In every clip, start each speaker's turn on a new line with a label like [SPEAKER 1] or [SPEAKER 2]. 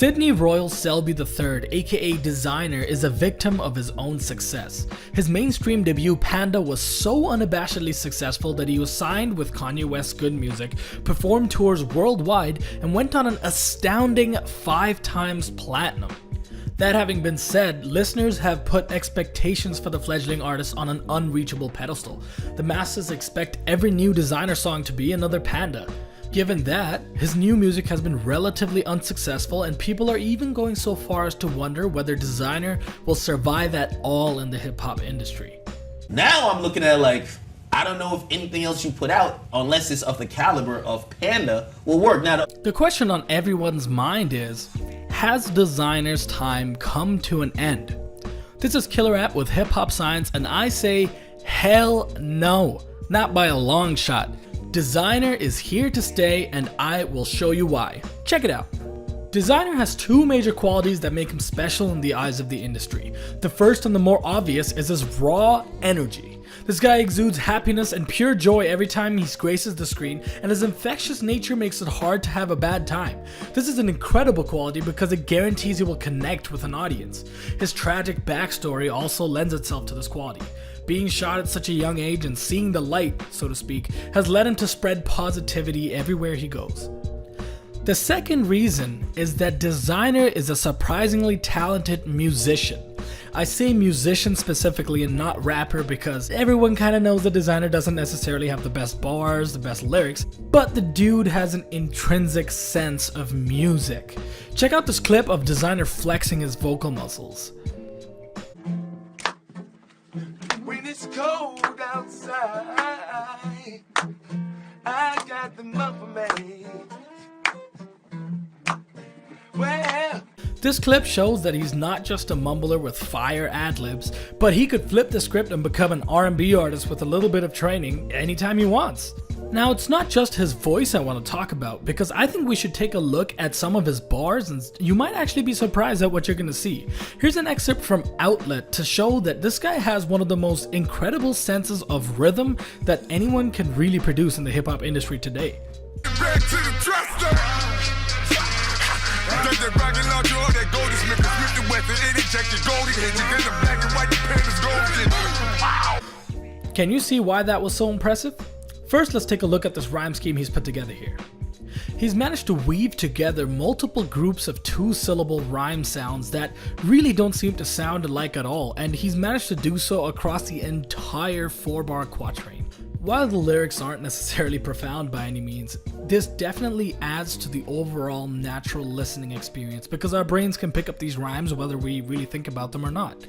[SPEAKER 1] Sidney Royal Selby III, aka Desiigner, is a victim of his own success. His mainstream debut Panda was so unabashedly successful that he was signed with Kanye West's Good Music, performed tours worldwide, and went on an astounding 5 times platinum. That having been said, listeners have put expectations for the fledgling artist on an unreachable pedestal. The masses expect every new Desiigner song to be another Panda. Given that, his new music has been relatively unsuccessful, and people are even going so far as to wonder whether Desiigner will survive at all in the hip-hop industry.
[SPEAKER 2] Now I'm looking at like, I don't know if anything else you put out, unless it's of the caliber of Panda, will work. Now
[SPEAKER 1] the question on everyone's mind is, has Desiigner's time come to an end? This is Killer App with Hip Hop Science, and I say hell no, not by a long shot. Desiigner is here to stay, and I will show you why. Check it out. Desiigner has 2 major qualities that make him special in the eyes of the industry. The first and the more obvious is his raw energy. This guy exudes happiness and pure joy every time he graces the screen, and his infectious nature makes it hard to have a bad time. This is an incredible quality because it guarantees he will connect with an audience. His tragic backstory also lends itself to this quality. Being shot at such a young age and seeing the light, so to speak, has led him to spread positivity everywhere he goes. The second reason is that Desiigner is a surprisingly talented musician. I say musician specifically and not rapper because everyone kind of knows that Desiigner doesn't necessarily have the best bars, the best lyrics, but the dude has an intrinsic sense of music. Check out this clip of Desiigner flexing his vocal muscles.
[SPEAKER 3] When it's cold outside, I got the muffin. Well,
[SPEAKER 1] this clip shows that he's not just a mumbler with fire ad-libs, but he could flip the script and become an R&B artist with a little bit of training anytime he wants. Now, it's not just his voice I want to talk about, because I think we should take a look at some of his bars, and you might actually be surprised at what you're going to see. Here's an excerpt from Outlet to show that this guy has one of the most incredible senses of rhythm that anyone can really produce in the hip-hop industry today. Can you see why that was so impressive? First, let's take a look at this rhyme scheme he's put together here. He's managed to weave together multiple groups of 2-syllable rhyme sounds that really don't seem to sound alike at all, and he's managed to do so across the entire 4-bar quatrain. While the lyrics aren't necessarily profound by any means, this definitely adds to the overall natural listening experience because our brains can pick up these rhymes whether we really think about them or not.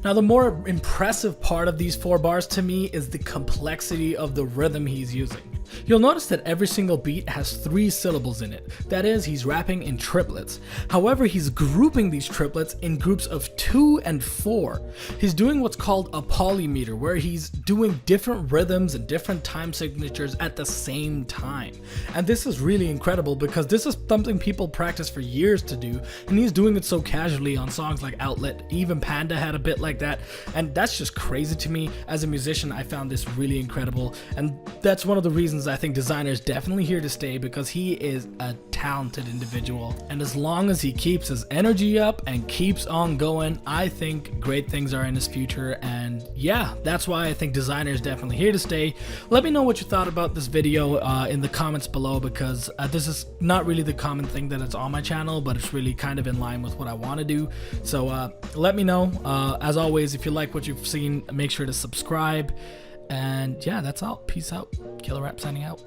[SPEAKER 1] Now, the more impressive part of these 4 bars to me is the complexity of the rhythm he's using. You'll notice that every single beat has 3 syllables in it. That is, he's rapping in triplets. However, he's grouping these triplets in groups of 2 and 4. He's doing what's called a polymeter, where he's doing different rhythms and different time signatures at the same time. And this is really incredible because this is something people practice for years to do, and he's doing it so casually on songs like Outlet. Even Panda had a bit like that, and that's just crazy to me. As a musician, I found this really incredible, and that's one of the reasons I think Desiigner is definitely here to stay, because he is a talented individual, and as long as he keeps his energy up and keeps on going, I think great things are in his future. And yeah, that's why I think Desiigner is definitely here to stay. Let me know what you thought about this video in the comments below, because this is not really the common thing that is on my channel, but it's really kind of in line with what I want to do. So let me know. As always, if you like what you've seen, make sure to subscribe. And yeah, that's all. Peace out. Killer Rap signing out.